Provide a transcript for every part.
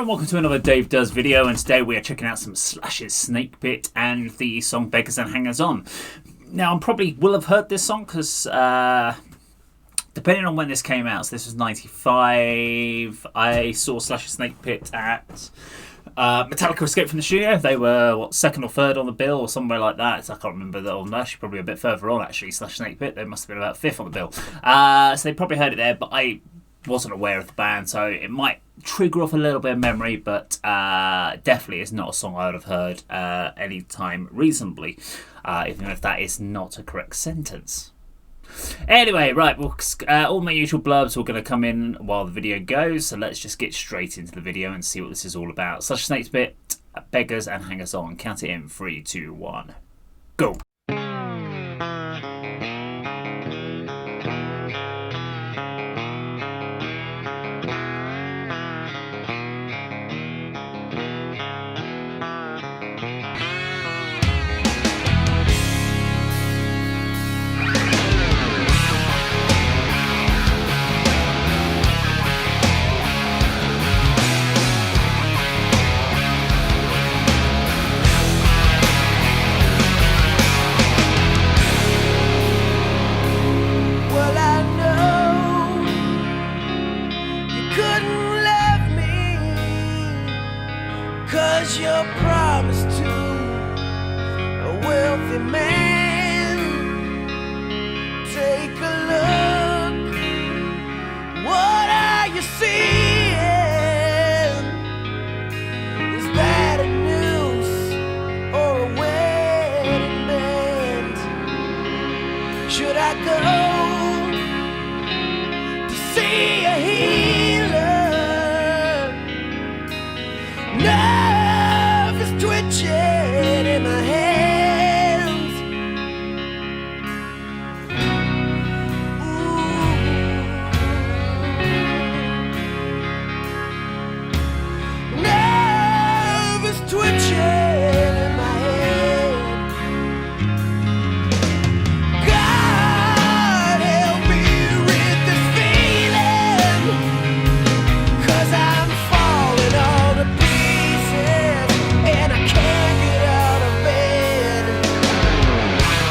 and welcome to another Dave Does video, and today we are checking out some Slash's Snakepit and the song Beggars and Hangers On. Now, I probably will have heard this song because depending on when this came out, so this was 95, I saw Slash's Snakepit at Metallica Escape from the Studio. They were, second or third on the bill or somewhere like that. So I can't remember that one. Actually, probably a bit further on, actually, Slash Snakepit. They must have been about fifth on the bill. So they probably heard it there, but I wasn't aware of the band, so it might trigger off a little bit of memory, but definitely is not a song I would have heard any time reasonably, even if that is not a correct sentence. Anyway, right, well, all my usual blurbs were going to come in while the video goes, so let's just get straight into the video and see what this is all about. Slash Snakepit, Beggars and Hangers On. Count it in 3, 2, 1, go. Your promise to a wealthy man. Take a look, what are you seeing? Is that a noose or a wedding band? Should I go to see a healer? No, twitching in my hands. Ooh. Nervous twitching in my head. God help me with this feeling, 'cause I'm falling all to pieces. And I can't get out of bed.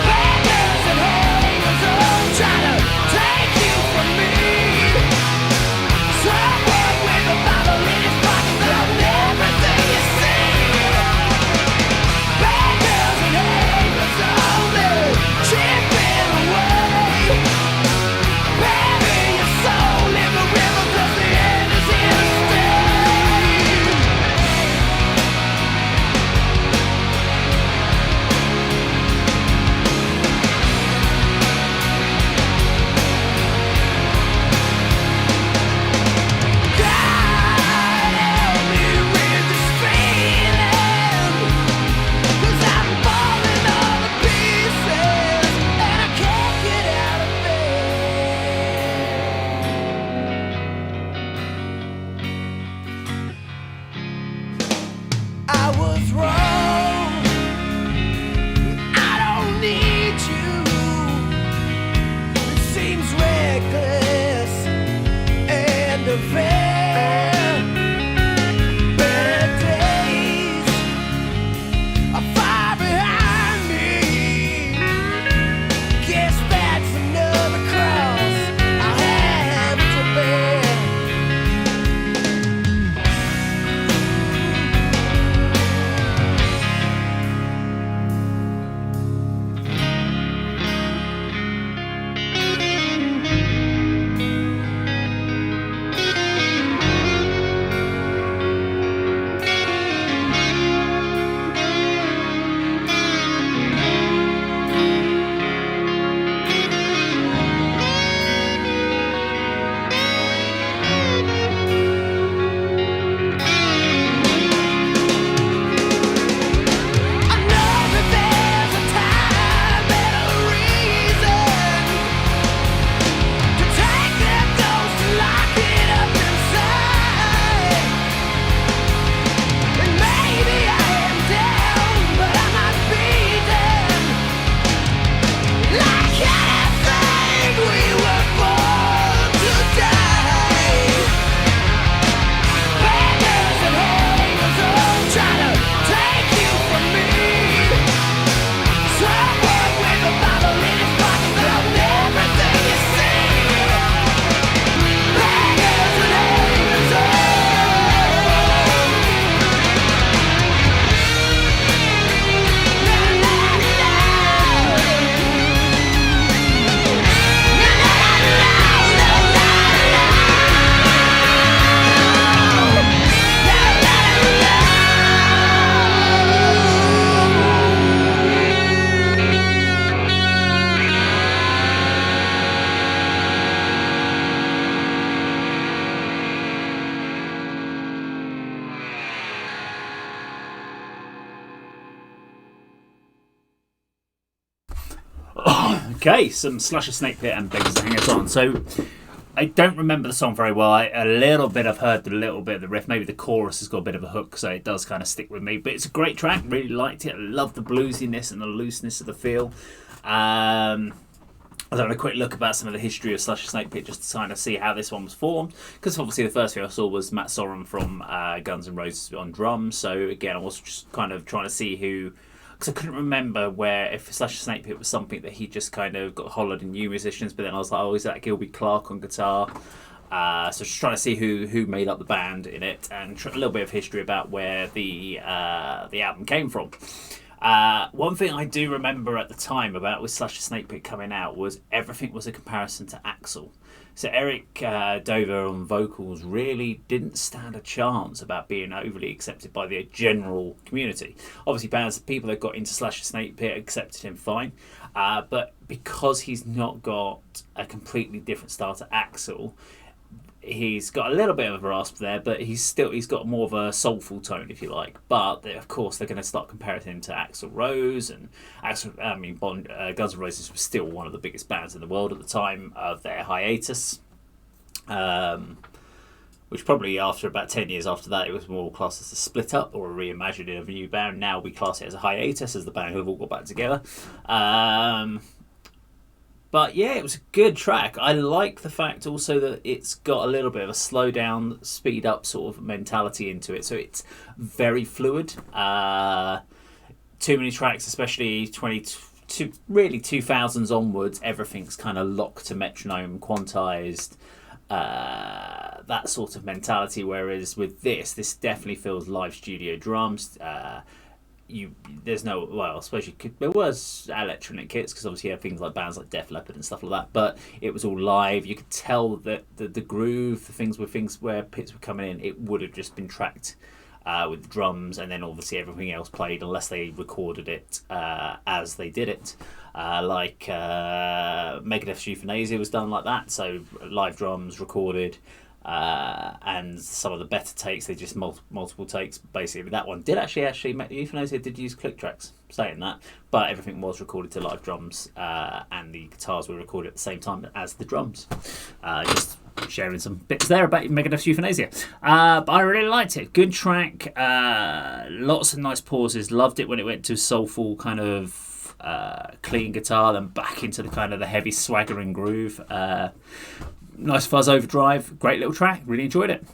Beggars and hangers on, try to take you from me. Someone with a bottle in his pocket, throwing everything you see. Beggars and hangers only, chipping away. Bury your soul in the river, 'cause the end is here to stay. I was wrong. I don't need you. It seems reckless and unfair. Better days are far behind me. Guess that's another cross I'll have to bear. Okay, some Slash of Snakepit and Beggars and Hangers On. So I don't remember the song very well. A little bit, I've heard a little bit of the riff. Maybe the chorus has got a bit of a hook, so it does kind of stick with me. But it's a great track. Really liked it. I love the bluesiness and the looseness of the feel. I've done a quick look about some of the history of Slash of Snakepit just to kind of see how this one was formed. Because obviously the first thing I saw was Matt Sorum from Guns N' Roses on drums. So again, I was just kind of trying to see who... Because I couldn't remember if Slash of Snakepit was something that he just kind of got hollered in new musicians, but then I was like, oh, is that Gilby Clarke on guitar? So just trying to see who made up the band in it, and a little bit of history about where the album came from. One thing I do remember at the time about with Slash of Snakepit coming out was everything was a comparison to Axl. So Eric Dover on vocals really didn't stand a chance about being overly accepted by the general community. Obviously, people that got into Slash of Snakepit accepted him fine, but because he's not got a completely different style to Axl, he's got a little bit of a rasp there, but he's got more of a soulful tone, if you like. But of course, they're going to start comparing him to Axl Rose, and Guns N' Roses was still one of the biggest bands in the world at the time of their hiatus. Which probably after about 10 years after that, it was more classed as a split up or a reimagining of a new band. Now we class it as a hiatus, as the band who have all got back together. But yeah, it was a good track. I like the fact also that it's got a little bit of a slow down, speed up sort of mentality into it. So it's very fluid. Too many tracks, especially 2000s onwards, everything's kind of locked to metronome, quantized, that sort of mentality. Whereas with this definitely feels live studio drums. There was electronic kits because obviously you have things like bands like Def Leppard and stuff like that, but it was all live. You could tell that the groove, the things where pits were coming in, it would have just been tracked with the drums, and then obviously everything else played unless they recorded it as they did it. Like Megadeth's Euthanasia was done like that, so live drums recorded. And some of the better takes, they just multiple takes. Basically, that one did actually Euthanasia did use click tracks, saying that, but everything was recorded to live drums, and the guitars were recorded at the same time as the drums. Just sharing some bits there about Megadeth's Euthanasia. But I really liked it. Good track. Lots of nice pauses. Loved it when it went to soulful kind of clean guitar, then back into the kind of the heavy swaggering groove. Nice fuzz overdrive, great little track, really enjoyed it.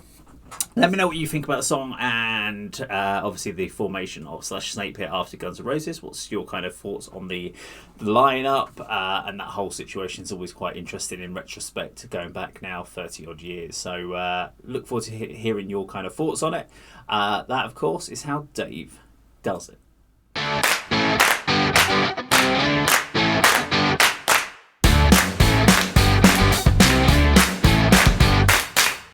Let me know what you think about the song and obviously the formation of Slash Snakepit after Guns N' Roses. What's your kind of thoughts on the lineup? And that whole situation is always quite interesting in retrospect, going back now 30 odd years. So look forward to hearing your kind of thoughts on it. That, of course, is how Dave does it.